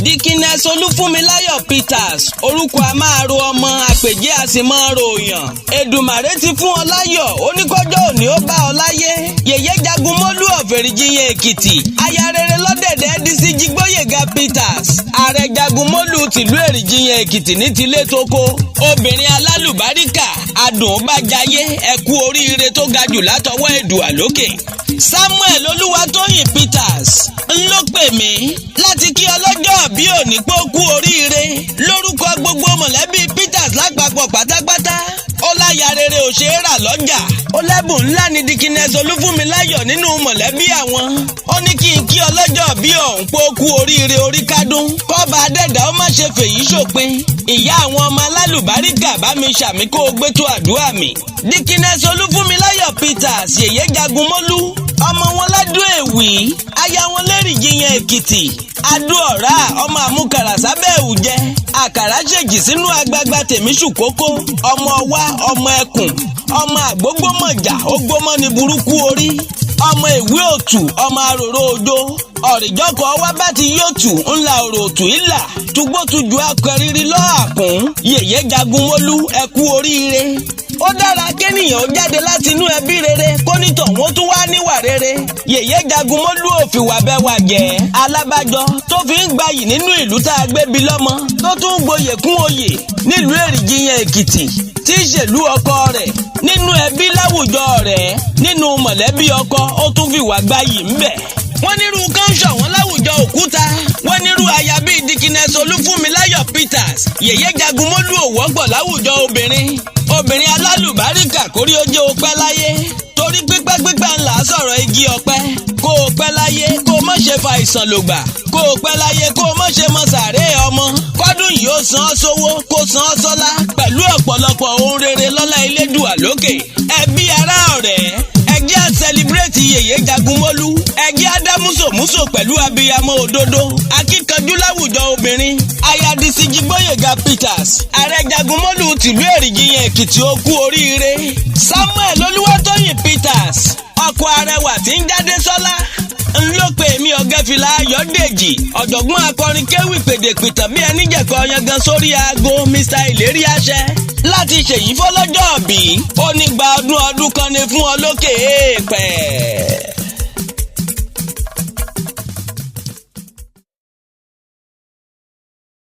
Deaconess Olufunmilayo Peters orúkọ a máa ro ọmọ àpèjẹ a sì máa ròyàn. Èdùmàrè ti fún ọ láyọ̀ oníkọ́jọ́ òní ó bá ọ láyé. Yèyé Jagunmólú ọ̀fẹ̀rìjìyàn Èkìtì aya rere lọ́dẹ̀dẹ̀ dísí Jígbóyèga Peters ààrẹ Jagunmólú tìlú Èrìjìyàn Èkìtì ní tilé tóko. Obìnrin alálùbáríkà adùn bá jayé ẹ̀kú oríire tó ga jù látọwọ́ Èdùà lókè. Samuel Olúwatóyìn Peters ló pè mí láti kí ọlọ́jọ́ bí òní pé ó kú oríire lórúkọ gbogbo mọ̀lẹ́bí Peters lápapọ̀ pátápátá. Ó láya rere ò ṣe é rà lọ́jà. Ó lẹ́bùn ńlá ni Deaconess Olufunmilayo nínú mọ̀lẹ́bí àwọn. Ó ní kí n kí ọlọ́jọ́ bí òun pé ó kú oríire orí kádún. Kọ́ba adẹ́dà ó má ṣe fèyí ṣòpin. Ìyá àwọn ọmọ alálùbáríkà bá mi ṣàmì kó o gbé tó àdúrà mi. Deaconess Olufunmilayo Peters Yèyé Jagunmólú ọmọ wọn ládùn èwì aya wọn lẹ́rìjìyàn Èkìtì adó ọ̀rá ọmọ àmúkàrà sábẹ́ ẹ̀wùjẹ àkàrà ṣèjì sínú agbágbá tèmíṣù kókó ọmọ wa ọmọ ẹkùn ọmọ àgbógbómọjà ógbómọ́ni burúkú orí ọmọ ìwé òtù ọmọ àròrò odò ọ̀rìjọ́kọ̀ wá bá ti yóòtù ńlá òrò òtù ìlà tugbótujú akẹrìírí lọ́àkún Yèyé Jagunmólú ẹkú oríire. Ó dára kéèyàn ó jáde láti inú ẹbí rere kó nítọ̀ wọ́n tún wá níwà rere. Yèyé Jagunmólú ò fìwà bẹ́wà jẹ́ alábàjọ tó fi ń gbayì nínú ìlú tá a gbé bí lọ́mọ tó tún ń gboyè kún oyè nílùú Èrìjìyàn Èkìtì tí í ṣèlú ọkọ rẹ̀ nínú ẹbí láwùjọ rẹ̀ nínú mọ̀lẹ́bí ọkọ ó tún fìwà gbayì ńbẹ̀. Wọ́n nírú kánṣọ̀ wọn láwùjọ òkúta wọ́n nírú aya bíi Deaconess Olufunmilayo Peters Yèyé Jagunmólú ò wọ́pọ̀ láwùjọ obìnrin alálùbáríkà kórí ó jẹ́ opẹ́ láyé torí pípẹ́ ńlá sọ̀rọ̀ igi ọ̀pẹ kó o pẹ́ láyé kó o má ṣe fa ìsàn lògbà kó o pẹ́ láyé kó o má ṣe mọ sàárè ọmọ kọ́dún yìí ó san ọ́ sówó kó san ọ́ sọ́lá pẹ̀lú ọ̀pọ̀lọpọ̀ ohun rere lọ́lá Elédùà lókè. Ẹbí ará ọ̀rẹ́ ẹ jẹ́ á sẹlibrétì Yèyé Jagunmólú ẹ jẹ́ á dá músòmúsò pẹ̀lú abiyamọ òdodo akíkanjú láwùjọ obìnrin ayadisi Jígbóyèga Peters ààrẹ Jagunmólú tìlú Èrìjìyàn Èkìtì ó kú oríire. Samuel Olúwatóyìn Peters ọkọ arẹwà tí ń jáde sọ́lá ńlọpẹ mi ọ̀gẹ́fìlà Ayọ̀dèjì ọ̀jọ̀gbọ́n akọrin kéwì pèdèpìtàn bí ẹni jẹ̀kọ́ yangan sórí aago Mr. Ìlérí àṣẹ láti ṣèyí fọlọ́jọ́ bí ó ní gba ọdún kan ní fún ọ lókè èèpẹ̀.